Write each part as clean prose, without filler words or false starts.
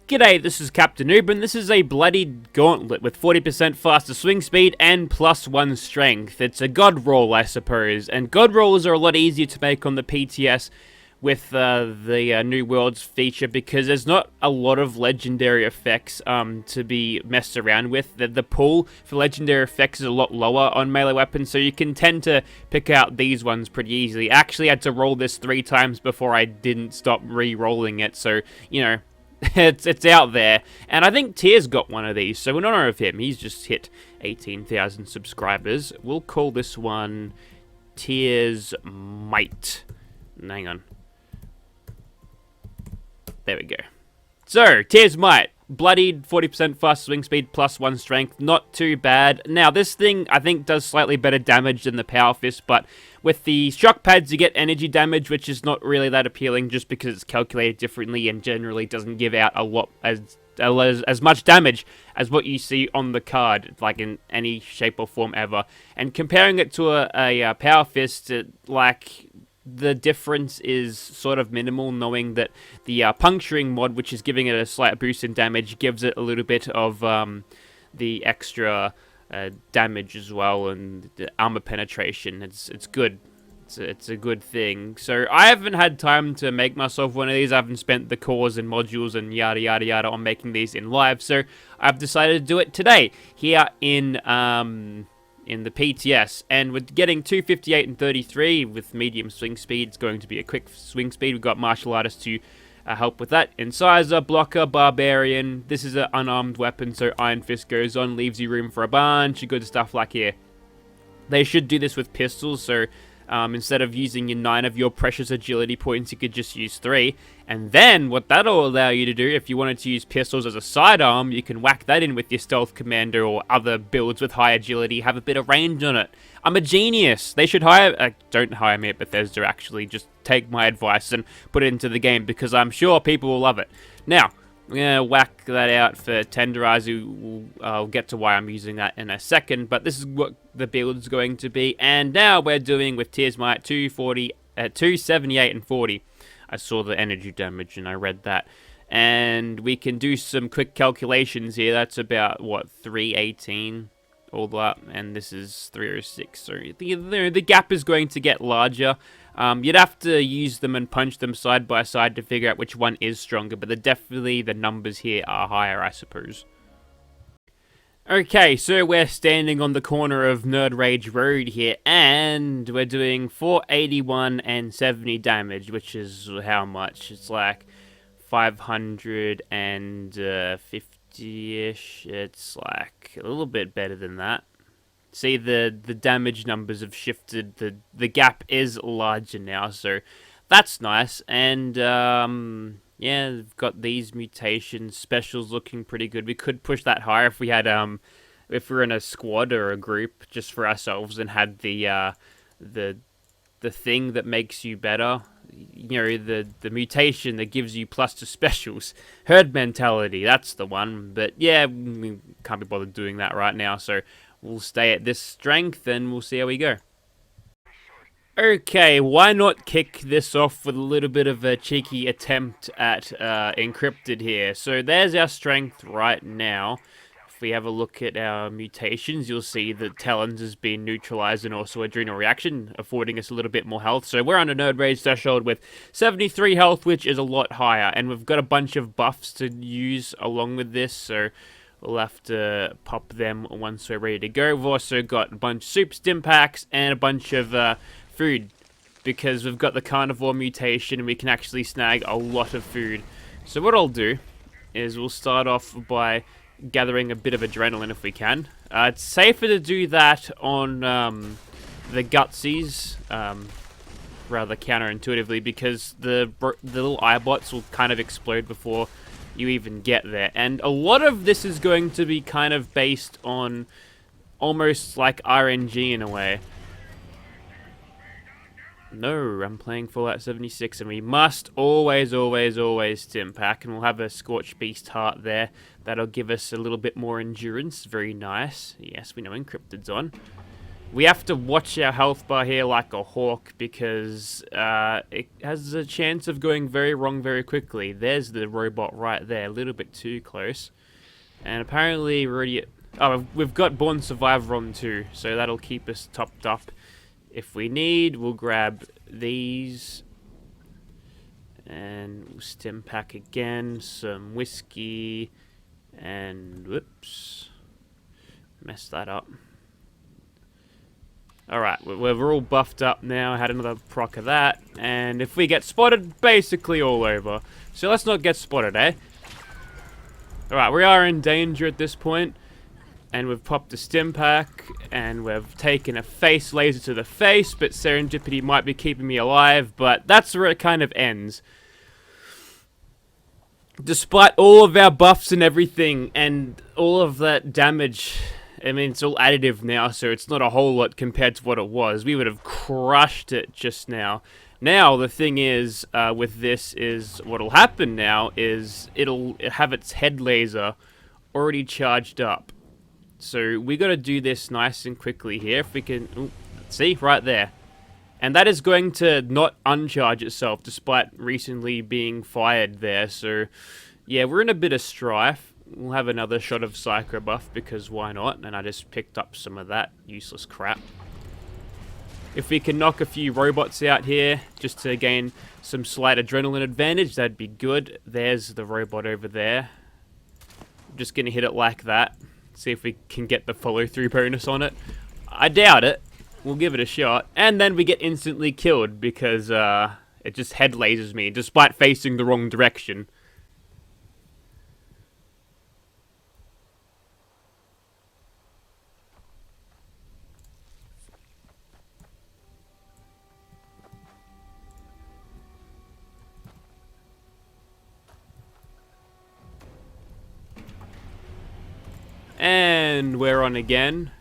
G'day, this is Captain Noob, and this is a Bloodied Gauntlet with 40% faster swing speed and +1 strength. It's a Godroll, I suppose, and Godrolls are a lot easier to make on the PTS with the New Worlds feature because there's not a lot of legendary effects to be messed around with. The pool for legendary effects is a lot lower on melee weapons, so you can tend to pick out these ones pretty easily. I actually had to roll this 3 times before I didn't stop re-rolling it, so, you know, it's out there, and I think Tier's got one of these, so in honor of him, he's just hit 18,000 subscribers. We'll call this one Tier's Might. Hang on. There we go. So, Tier's Might. Bloodied, 40% fast swing speed, +1 strength. Not too bad. Now, this thing, I think, does slightly better damage than the Power Fist, but with the shock pads, you get energy damage, which is not really that appealing just because it's calculated differently and generally doesn't give out a lot as much damage as what you see on the card, like in any shape or form ever. And comparing it to a Power Fist, the difference is sort of minimal, knowing that the puncturing mod, which is giving it a slight boost in damage, gives it a little bit of the extra damage as well, and the armor penetration. It's good. It's a good thing. So I haven't had time to make myself one of these. I haven't spent the cores and modules and yada yada yada on making these in live, so I've decided to do it today here in the PTS, and we're getting 258 and 33 with medium swing speed. It's going to be a quick swing speed. We've got martial artists to help with that. Incisor, blocker, barbarian. This is an unarmed weapon, so Iron Fist goes on, leaves you room for a bunch of good stuff like here. They should do this with pistols, so instead of using your 9 of your precious agility points, you could just use 3. And then, what that'll allow you to do, if you wanted to use pistols as a sidearm, you can whack that in with your stealth commander or other builds with high agility, have a bit of range on it. I'm a genius! They should hire... don't hire me at Bethesda, actually. Just take my advice and put it into the game, because I'm sure people will love it. Now, I'm going to whack that out for Tenderizer. I'll get to why I'm using that in a second, but this is what the build's going to be. And now we're doing with Tier's Might 278 and 40. I saw the energy damage and I read that. And we can do some quick calculations here. That's about, what, 318 all up, and this is 306. So the gap is going to get larger. You'd have to use them and punch them side by side to figure out which one is stronger, but definitely the numbers here are higher, I suppose. Okay, so we're standing on the corner of Nerd Rage Road here, and we're doing 481 and 70 damage, which is how much? It's like 550-ish. It's like a little bit better than that. See, the damage numbers have shifted. The gap is larger now, so that's nice. And yeah, we've got these mutations. Specials looking pretty good. We could push that higher if we had if we were in a squad or a group just for ourselves and had the thing that makes you better. You know, the mutation that gives you plus to specials. Herd mentality, that's the one. But yeah, we can't be bothered doing that right now, so we'll stay at this strength and we'll see how we go. Okay, why not kick this off with a little bit of a cheeky attempt at encrypted here. So there's our strength right now. If we have a look at our mutations, you'll see that Talons has been neutralized and also Adrenal Reaction, affording us a little bit more health. So we're on a Nerd Rage threshold with 73 health, which is a lot higher. And we've got a bunch of buffs to use along with this, so we'll have to pop them once we're ready to go. We've also got a bunch of soup stim packs and a bunch of food, because we've got the carnivore mutation and we can actually snag a lot of food. So what I'll do is we'll start off by gathering a bit of adrenaline if we can. It's safer to do that on the Gutsies, rather counterintuitively, because the little iBots will kind of explode before you even get there. And a lot of this is going to be kind of based on almost like RNG in a way. No, I'm playing Fallout 76, and we must always stim pack, and we'll have a Scorched Beast Heart there. That'll give us a little bit more endurance. Very nice. Yes, we know Encrypted's on. We have to watch our health bar here like a hawk because it has a chance of going very wrong very quickly. There's the robot right there, a little bit too close. And apparently we're already... Oh, we've got Born Survivor on too, so that'll keep us topped up. If we need, we'll grab these. And we'll stim pack again, some whiskey, and whoops, messed that up. Alright, we're all buffed up now, had another proc of that, and if we get spotted, basically all over. So let's not get spotted, eh? Alright, we are in danger at this point, and we've popped a stim pack, and we've taken a face laser to the face, but serendipity might be keeping me alive, but that's where it kind of ends. Despite all of our buffs and everything, and all of that damage, I mean, it's all additive now, so it's not a whole lot compared to what it was. We would have crushed it just now. Now, the thing is, with this is, what'll happen now is, it'll have its head laser already charged up. So, we gotta do this nice and quickly here, if we can, ooh, see, right there. And that is going to not uncharge itself, despite recently being fired there. So, yeah, we're in a bit of strife. We'll have another shot of Psycho Buff, because why not? And I just picked up some of that useless crap. If we can knock a few robots out here, just to gain some slight adrenaline advantage, that'd be good. There's the robot over there. I'm just going to hit it like that. See if we can get the follow-through bonus on it. I doubt it. We'll give it a shot. And then we get instantly killed because it just head lasers me despite facing the wrong direction. And we're on again.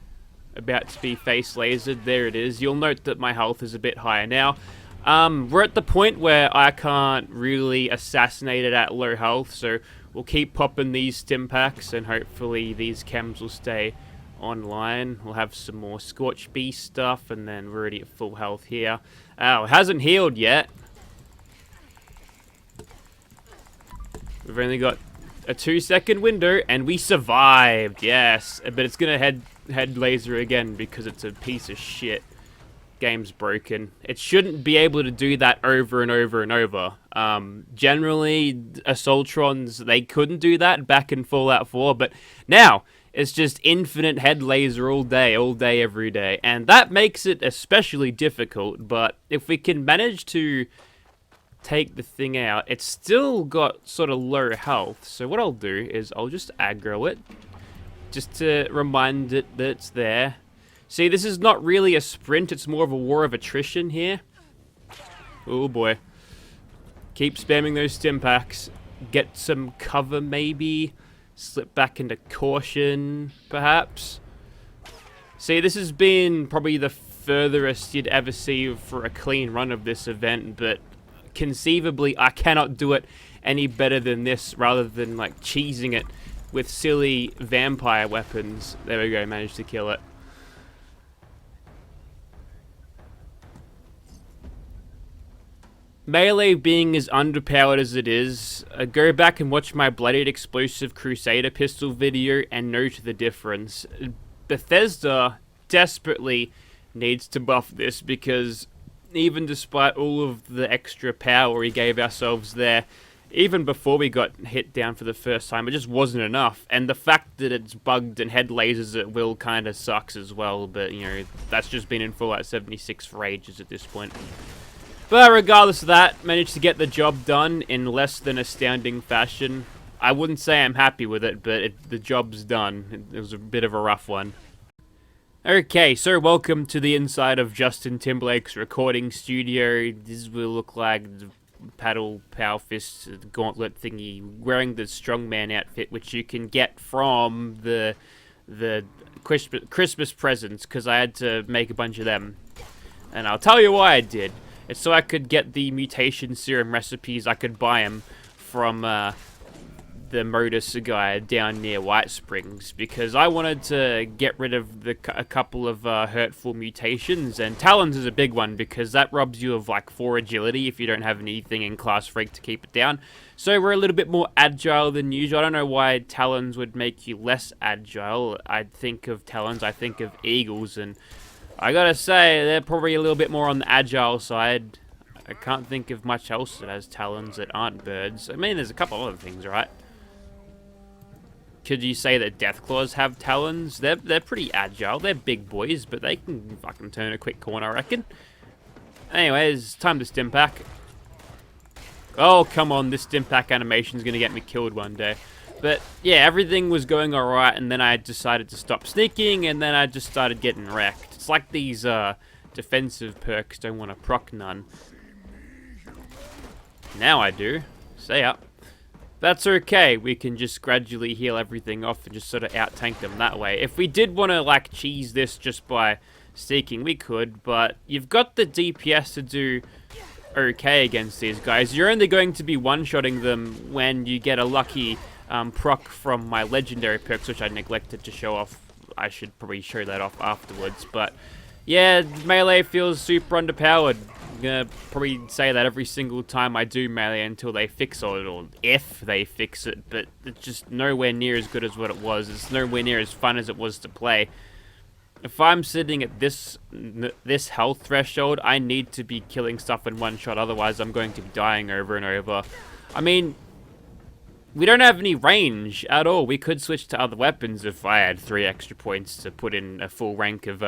About to be face lasered. There it is. You'll note that my health is a bit higher now. We're at the point where I can't really assassinate it at low health, so we'll keep popping these stim packs and hopefully these chems will stay online. We'll have some more Scorch Beast stuff and then we're already at full health here. Oh, it hasn't healed yet. We've only got a 2-second window and we survived. Yes, but it's gonna head laser again because it's a piece of shit. Game's broken. It shouldn't be able to do that over and over and over. Generally, Assaultrons, they couldn't do that back in Fallout 4, but now it's just infinite head laser all day, every day. And that makes it especially difficult, but if we can manage to take the thing out, it's still got sort of low health. So what I'll do is I'll just aggro it, just to remind it that it's there. See, this is not really a sprint, it's more of a war of attrition here. Oh boy. Keep spamming those stim packs. Get some cover maybe. Slip back into caution, perhaps. See, this has been probably the furthest you'd ever see for a clean run of this event, but conceivably I cannot do it any better than this, rather than like cheesing it with silly vampire weapons. There we go, managed to kill it. Melee being as underpowered as it is, go back and watch my Bloodied Explosive Crusader pistol video and note the difference. Bethesda desperately needs to buff this because even despite all of the extra power we gave ourselves there, even before we got hit down for the first time, it just wasn't enough. And the fact that it's bugged and head lasers at will kind of sucks as well, but you know, that's just been in Fallout 76 for ages at this point. But regardless of that, managed to get the job done in less than astounding fashion. I wouldn't say I'm happy with it, but the job's done. It was a bit of a rough one. Okay, so welcome to the inside of Justin Timberlake's recording studio. This will look like the paddle, power fist, gauntlet thingy, wearing the strongman outfit, which you can get from the Christmas presents, because I had to make a bunch of them. And I'll tell you why I did. It's so I could get the mutation serum recipes. I could buy them from the Modus guy down near White Springs, because I wanted to get rid of a couple of hurtful mutations, and Talons is a big one because that robs you of like 4 agility if you don't have anything in Class Freak to keep it down. So we're a little bit more agile than usual. I don't know why Talons would make you less agile. I think of Talons, I think of Eagles, and I gotta say, they're probably a little bit more on the agile side. I can't think of much else that has talons that aren't birds. I mean, there's a couple other things, right? Could you say that Deathclaws have talons? They're pretty agile. They're big boys, but they can fucking turn a quick corner, I reckon. Anyways, time to stim pack. Oh, come on, this stim pack animation's gonna get me killed one day. But yeah, everything was going alright, and then I decided to stop sneaking, and then I just started getting wrecked. It's like these defensive perks don't want to proc none. Now I do. Stay up. That's okay. We can just gradually heal everything off and just sort of out-tank them that way. If we did want to, like, cheese this just by sneaking, we could, but you've got the DPS to do okay against these guys. You're only going to be one-shotting them when you get a lucky proc from my legendary perks, which I neglected to show off. I should probably show that off afterwards, but yeah, melee feels super underpowered. I'm gonna probably say that every single time I do melee until they fix it, or if they fix it, but it's just nowhere near as good as what it was. It's nowhere near as fun as it was to play. If I'm sitting at this health threshold, I need to be killing stuff in one shot, otherwise I'm going to be dying over and over. I mean, we don't have any range at all. We could switch to other weapons if I had 3 extra points to put in a full rank of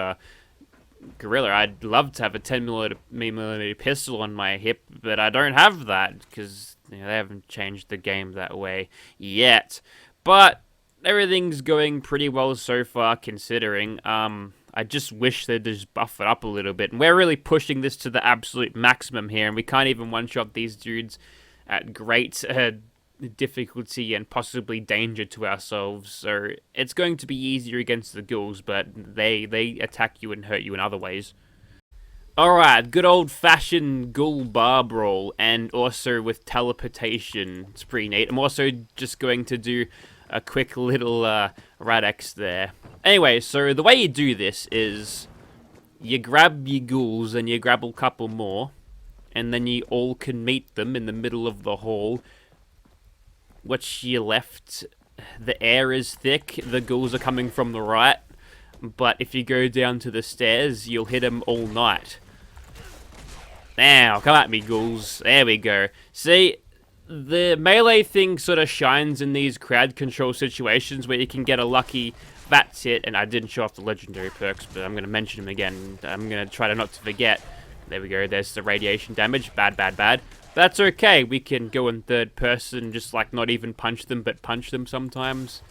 Gorilla. I'd love to have a 10mm pistol on my hip, but I don't have that because they haven't changed the game that way yet. But everything's going pretty well so far, considering. I just wish they'd just buff it up a little bit. And we're really pushing this to the absolute maximum here, and we can't even one-shot these dudes at great difficulty and possibly danger to ourselves. So it's going to be easier against the ghouls, but they attack you and hurt you in other ways. Alright, good old-fashioned ghoul barb roll, and also with teleportation. It's pretty neat. I'm also just going to do a quick little Radex there. Anyway, so the way you do this is you grab your ghouls and you grab a couple more, and then you all can meet them in the middle of the hall. Which you left, the air is thick, the ghouls are coming from the right, but if you go down to the stairs, you'll hit them all night. Now, come at me, ghouls. There we go. See, the melee thing sort of shines in these crowd control situations where you can get a lucky, that's it, and I didn't show off the legendary perks, but I'm going to mention them again. I'm going to try to not to forget. There we go, there's the radiation damage, bad, bad, bad. That's okay, we can go in third person, just like not even punch them, but punch them sometimes.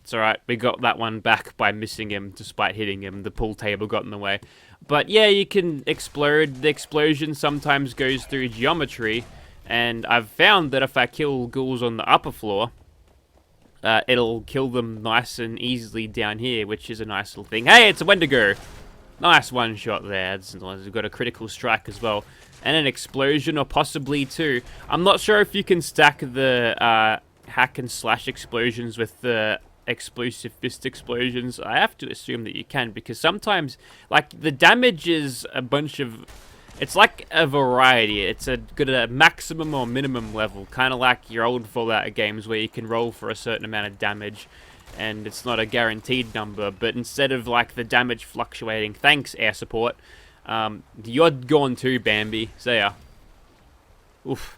It's alright, we got that one back by missing him, despite hitting him. The pool table got in the way. But yeah, you can explode. The explosion sometimes goes through geometry, and I've found that if I kill ghouls on the upper floor, it'll kill them nice and easily down here, which is a nice little thing. Hey, it's a Wendigo! Nice one shot there. We've got a critical strike as well. And an explosion, or possibly 2. I'm not sure if you can stack the hack and slash explosions with the explosive fist explosions. I have to assume that you can, because sometimes, like, the damage is a bunch of... It's like a variety. It's got a maximum or minimum level, kind of like your old Fallout games where you can roll for a certain amount of damage, and it's not a guaranteed number, but instead of, like, the damage fluctuating, thanks, air support, you're gone too, Bambi. See ya. Oof.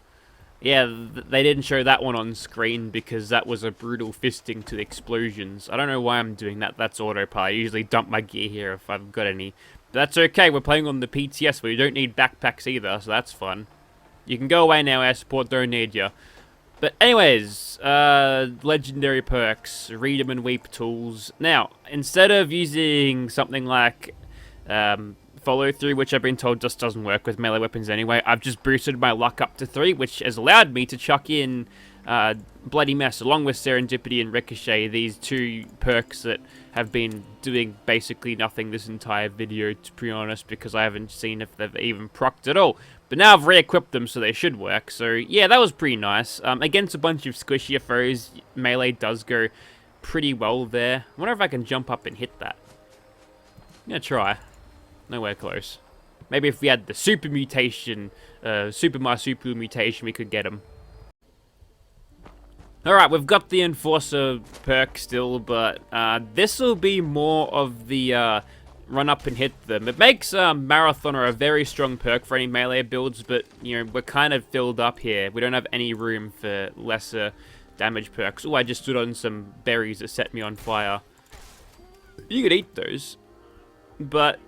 Yeah, they didn't show that one on screen because that was a brutal fisting to the explosions. I don't know why I'm doing that. That's autopilot. I usually dump my gear here if I've got any. But that's okay. We're playing on the PTS where you don't need backpacks either, so that's fun. You can go away now, air support. Don't need you. But anyways, legendary perks, read 'em and weep tools. Now, instead of using something like follow through, which I've been told just doesn't work with melee weapons anyway, I've just boosted my luck up to 3, which has allowed me to chuck in Bloody Mess, along with Serendipity and Ricochet, these two perks that have been doing basically nothing this entire video, to be honest, because I haven't seen if they've even procced at all. But now I've re-equipped them, so they should work. So yeah, that was pretty nice. Against a bunch of squishier foes, melee does go pretty well there. I wonder if I can jump up and hit that. I'm gonna try. Nowhere close. Maybe if we had the super mutation, super marsupial mutation, we could get him. Alright, we've got the Enforcer perk still, but this will be more of the run up and hit them. It makes Marathoner a very strong perk for any melee builds, but you know, we're kind of filled up here. We don't have any room for lesser damage perks. Oh, I just stood on some berries that set me on fire. You could eat those. But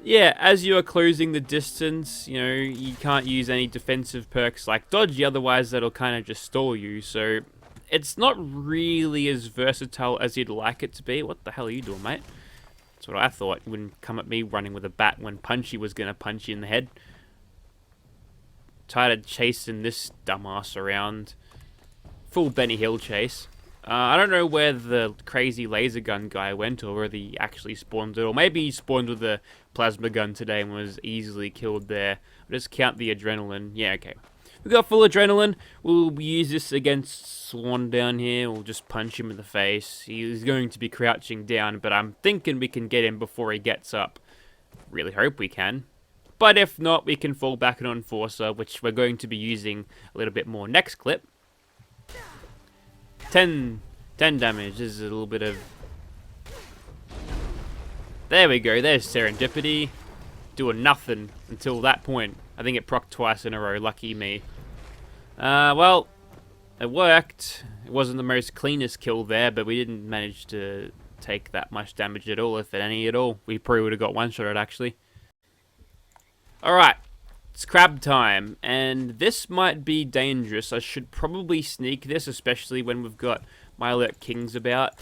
yeah, as you are closing the distance, you know, you can't use any defensive perks like Dodgy, otherwise that'll kind of just stall you. So it's not really as versatile as you'd like it to be. What the hell are you doing, mate? That's what I thought. You wouldn't come at me running with a bat when Punchy was going to punch you in the head. Tired of chasing this dumbass around. Full Benny Hill chase. I don't know where the crazy laser gun guy went, or whether he actually spawned it, or maybe he spawned with a plasma gun today and was easily killed there. I'll just count the adrenaline. Yeah, okay. We got full adrenaline. We'll use this against Swan down here. We'll just punch him in the face. He's going to be crouching down, but I'm thinking we can get him before he gets up. Really hope we can. But if not, we can fall back on Enforcer, which we're going to be using a little bit more next clip. 10 damage. This is a little bit of... There we go. There's Serendipity. Doing nothing until that point. I think it procced twice in a row. Lucky me. Well, it worked. It wasn't the most cleanest kill there, but we didn't manage to take that much damage at all, if any at all. We probably would have got one-shotted, actually. Alright. It's crab time, and this might be dangerous. I should probably sneak this, especially when we've got Myalurk Kings about.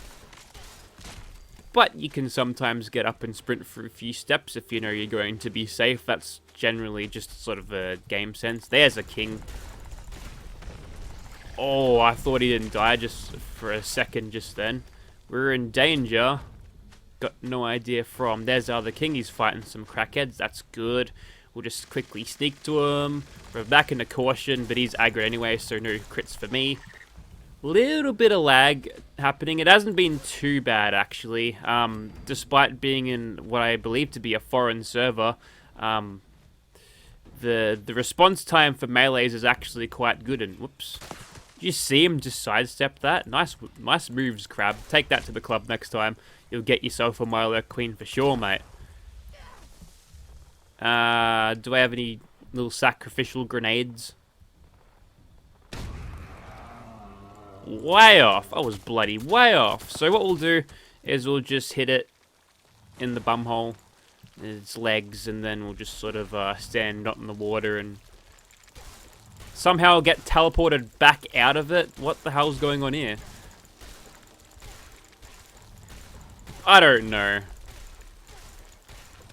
But you can sometimes get up and sprint for a few steps if you know you're going to be safe. That's generally just sort of a game sense. There's a king. Oh, I thought he didn't die just for a second just then. We're in danger. Got no idea from. There's the other king. He's fighting some crackheads. That's good. We'll just quickly sneak to him. We're back into caution, but he's aggro anyway, so no crits for me. Little bit of lag happening. It hasn't been too bad, actually. Despite being in what I believe to be a foreign server, the response time for melees is actually quite good. And whoops. Did you see him just sidestep that? Nice moves, Crab. Take that to the club next time. You'll get yourself a Myalurk Queen for sure, mate. Do I have any little sacrificial grenades? Way off. I was bloody way off. So what we'll do is we'll just hit it in the bumhole, its legs, and then we'll just sort of stand not in the water and somehow get teleported back out of it. What the hell's going on here? I don't know.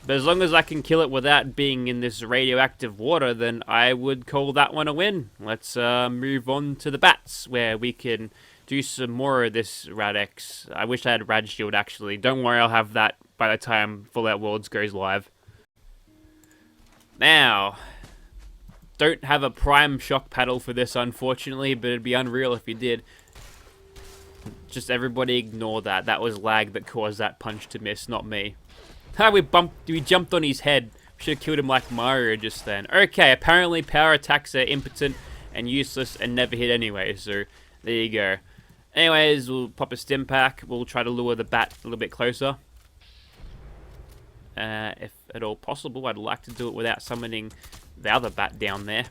But as long as I can kill it without being in this radioactive water, then I would call that one a win. Let's move on to the bats, where we can do some more of this Rad-X. I wish I had Rad Shield, actually. Don't worry, I'll have that by the time Fallout Worlds goes live. Now, don't have a prime shock paddle for this, unfortunately, but it'd be unreal if you did. Just everybody ignore that. That was lag that caused that punch to miss, not me. We jumped on his head. We should have killed him like Mario just then. Okay, apparently power attacks are impotent and useless and never hit anyway, so there you go. Anyways, we'll pop a stim pack. We'll try to lure the bat a little bit closer. If at all possible, I'd like to do it without summoning the other bat down there.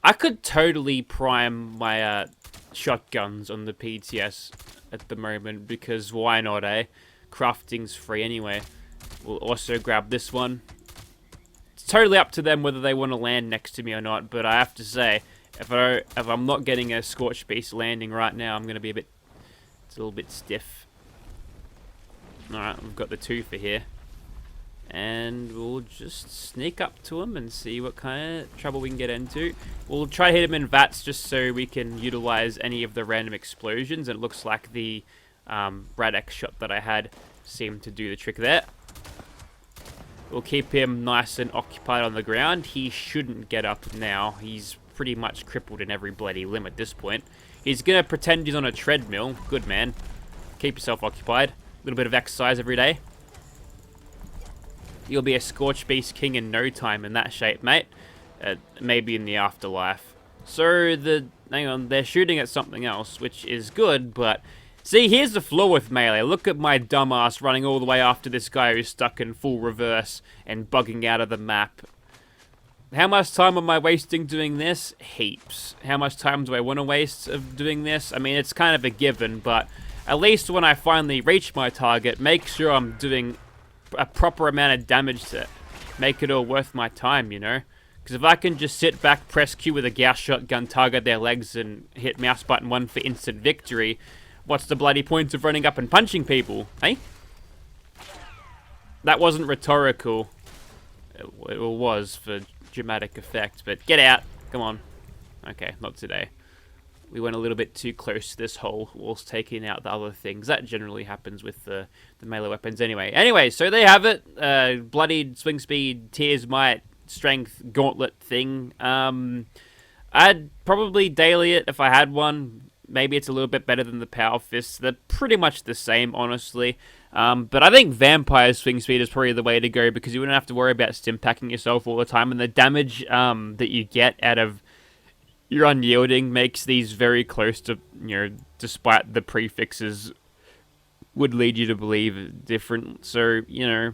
I could totally prime my shotguns on the PTS at the moment, because why not, eh? Crafting's free anyway. We'll also grab this one. It's totally up to them whether they want to land next to me or not, but I have to say, if I'm not getting a Scorch Beast landing right now, I'm going to be it's a little bit stiff. Alright, we've got the 2 for here. And we'll just sneak up to him and see what kind of trouble we can get into. We'll try to hit him in VATS just so we can utilize any of the random explosions. And it looks like the Radek shot that I had seemed to do the trick there. We'll keep him nice and occupied on the ground. He shouldn't get up now. He's pretty much crippled in every bloody limb at this point. He's going to pretend he's on a treadmill. Good man. Keep yourself occupied. A little bit of exercise every day. You'll be a Scorch Beast King in no time in that shape, mate. Maybe in the afterlife. So, hang on, they're shooting at something else, which is good, but... See, here's the flaw with Melee. Look at my dumbass running all the way after this guy who's stuck in full reverse and bugging out of the map. How much time am I wasting doing this? Heaps. How much time do I want to waste of doing this? I mean, it's kind of a given, but at least when I finally reach my target, make sure I'm doing a proper amount of damage to make it all worth my time, you know? Because if I can just sit back, press Q with a Gauss shotgun, target their legs, and hit mouse button 1 for instant victory, what's the bloody point of running up and punching people, eh? That wasn't rhetorical. It was for dramatic effect, but get out. Come on. Okay, not today. We went a little bit too close to this hole whilst taking out the other things. That generally happens with the melee weapons anyway. Anyway, so they have it. Bloodied, swing speed, tears, might, strength, gauntlet thing. I'd probably daily it if I had one. Maybe it's a little bit better than the Power Fists. They're pretty much the same, honestly. But I think Vampire Swing Speed is probably the way to go because you wouldn't have to worry about stim packing yourself all the time. And the damage that you get out of your unyielding makes these very close to, you know, despite the prefixes would lead you to believe different. So, you know,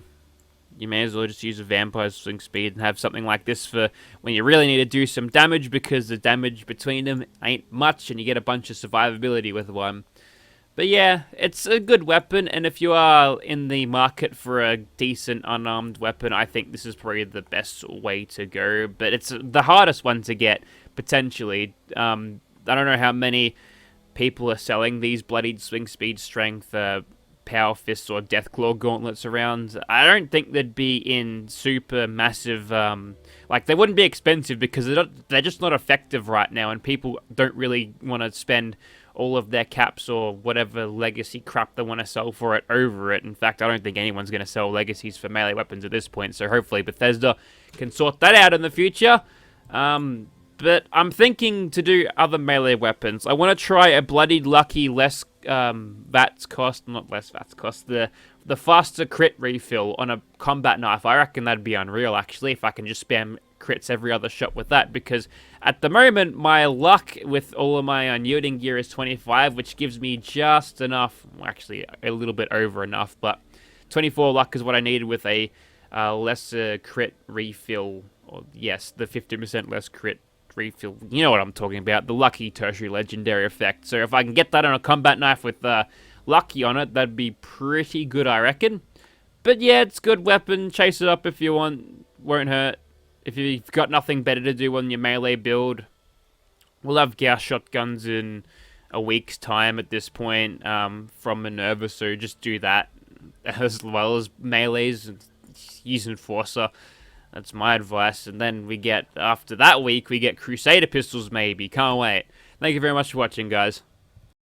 you may as well just use a Vampire Swing Speed and have something like this for when you really need to do some damage because the damage between them ain't much and you get a bunch of survivability with one. But yeah, it's a good weapon, and if you are in the market for a decent unarmed weapon, I think this is probably the best way to go. But it's the hardest one to get, potentially. I don't know how many people are selling these Bloodied Swing Speed Strength Power Fists or Deathclaw gauntlets around. I don't think they'd be in super massive, like they wouldn't be expensive because they're just not effective right now, and people don't really want to spend all of their caps or whatever legacy crap they want to sell for it over it. In fact, I don't think anyone's going to sell legacies for melee weapons at this point, so hopefully Bethesda can sort that out in the future. But I'm thinking to do other melee weapons. I want to try a Bloodied Lucky less VATS cost, not less VATS cost, the faster crit refill on a combat knife. I reckon that'd be unreal, actually, if I can just spam crits every other shot with that, because at the moment, my luck with all of my unyielding gear is 25, which gives me just enough, well, actually a little bit over enough, but 24 luck is what I needed with a lesser crit refill, or yes, the 50% less crit refill. You know what I'm talking about, the lucky tertiary legendary effect. So if I can get that on a combat knife with lucky on it, that'd be pretty good, I reckon. But yeah, it's a good weapon. Chase it up if you want, won't hurt. If you've got nothing better to do on your melee build, we'll have Gauss shotguns in a week's time at this point from Minerva, so just do that as well as melees and use Enforcer. That's my advice. And then we get, after that week, we get Crusader pistols maybe. Can't wait. Thank you very much for watching, guys.